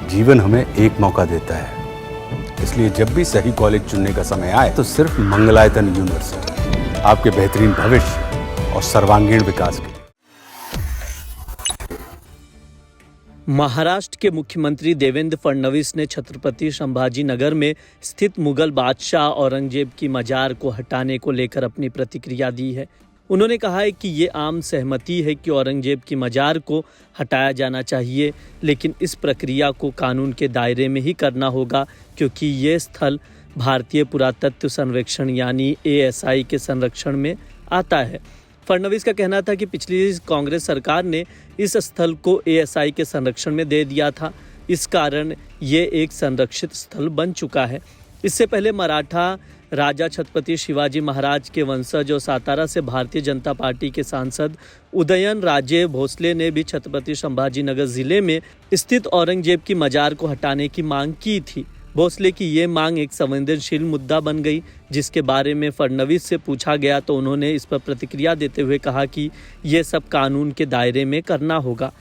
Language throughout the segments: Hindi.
जीवन हमें एक मौका देता है, इसलिए जब भी सही कॉलेज चुनने का समय आए तो सिर्फ मंगलायतन यूनिवर्सिटी आपके बेहतरीन भविष्य और सर्वांगीण विकास के लिए। महाराष्ट्र के मुख्यमंत्री देवेंद्र फडणवीस ने छत्रपति संभाजी नगर में स्थित मुगल बादशाह औरंगजेब की मजार को हटाने को लेकर अपनी प्रतिक्रिया दी है। उन्होंने कहा है कि ये आम सहमति है कि औरंगजेब की मजार को हटाया जाना चाहिए, लेकिन इस प्रक्रिया को कानून के दायरे में ही करना होगा, क्योंकि ये स्थल भारतीय पुरातत्व सर्वेक्षण यानी ASI के संरक्षण में आता है। फडणवीस का कहना था कि पिछली कांग्रेस सरकार ने इस स्थल को ASI के संरक्षण में दे दिया था, इस कारण ये एक संरक्षित स्थल बन चुका है। इससे पहले मराठा राजा छत्रपति शिवाजी महाराज के वंशज और सातारा से भारतीय जनता पार्टी के सांसद उदयन राजे भोसले ने भी छत्रपति संभाजी नगर जिले में स्थित औरंगजेब की मजार को हटाने की मांग की थी। भोसले की ये मांग एक संवेदनशील मुद्दा बन गई, जिसके बारे में फडणवीस से पूछा गया तो उन्होंने इस पर प्रतिक्रिया देते हुए कहा कि ये सब कानून के दायरे में करना होगा।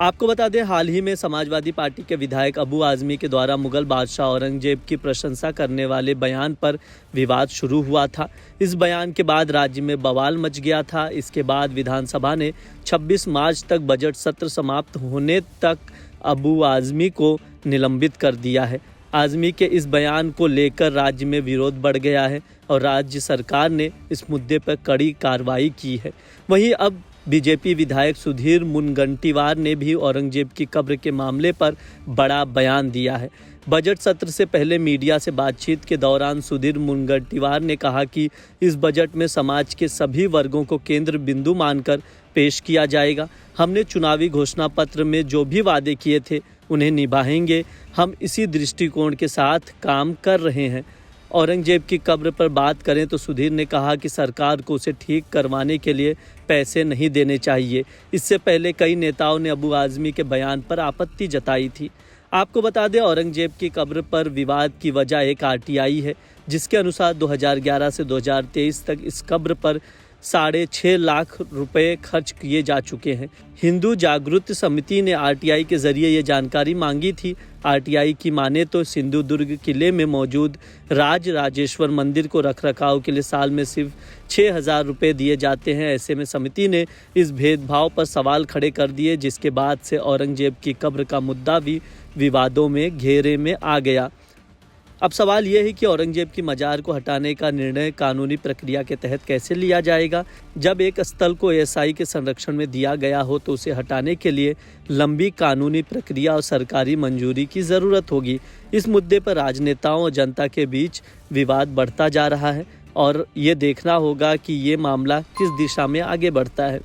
आपको बता दें, हाल ही में समाजवादी पार्टी के विधायक अबू आजमी के द्वारा मुगल बादशाह औरंगजेब की प्रशंसा करने वाले बयान पर विवाद शुरू हुआ था। इस बयान के बाद राज्य में बवाल मच गया था। इसके बाद विधानसभा ने 26 मार्च तक बजट सत्र समाप्त होने तक अबू आजमी को निलंबित कर दिया है। आजमी के इस बयान को लेकर राज्य में विरोध बढ़ गया है और राज्य सरकार ने इस मुद्दे पर कड़ी कार्रवाई की है। वहीं अब बीजेपी विधायक सुधीर मुनगंटीवार ने भी औरंगजेब की कब्र के मामले पर बड़ा बयान दिया है। बजट सत्र से पहले मीडिया से बातचीत के दौरान सुधीर मुनगंटीवार ने कहा कि इस बजट में समाज के सभी वर्गों को केंद्र बिंदु मानकर पेश किया जाएगा। हमने चुनावी घोषणा पत्र में जो भी वादे किए थे उन्हें निभाएंगे। हम इसी दृष्टिकोण के साथ काम कर रहे हैं। औरंगजेब की कब्र पर बात करें तो सुधीर ने कहा कि सरकार को उसे ठीक करवाने के लिए पैसे नहीं देने चाहिए। इससे पहले कई नेताओं ने अबू आजमी के बयान पर आपत्ति जताई थी। आपको बता दें, औरंगजेब की कब्र पर विवाद की वजह एक RTI है, जिसके अनुसार 2011 से 2023 तक इस कब्र पर 6.5 लाख रुपए खर्च किए जा चुके हैं। हिंदू जागृति समिति ने RTI के जरिए ये जानकारी मांगी थी। RTI की माने तो सिंधुदुर्ग किले में मौजूद राज राजेश्वर मंदिर को रखरखाव के लिए साल में सिर्फ 6,000 रुपये दिए जाते हैं। ऐसे में समिति ने इस भेदभाव पर सवाल खड़े कर दिए, जिसके बाद से औरंगजेब की कब्र का मुद्दा भी विवादों में घेरे में आ गया। अब सवाल यह है कि औरंगजेब की मजार को हटाने का निर्णय कानूनी प्रक्रिया के तहत कैसे लिया जाएगा। जब एक स्थल को ASI के संरक्षण में दिया गया हो तो उसे हटाने के लिए लंबी कानूनी प्रक्रिया और सरकारी मंजूरी की ज़रूरत होगी। इस मुद्दे पर राजनेताओं और जनता के बीच विवाद बढ़ता जा रहा है और ये देखना होगा कि ये मामला किस दिशा में आगे बढ़ता है।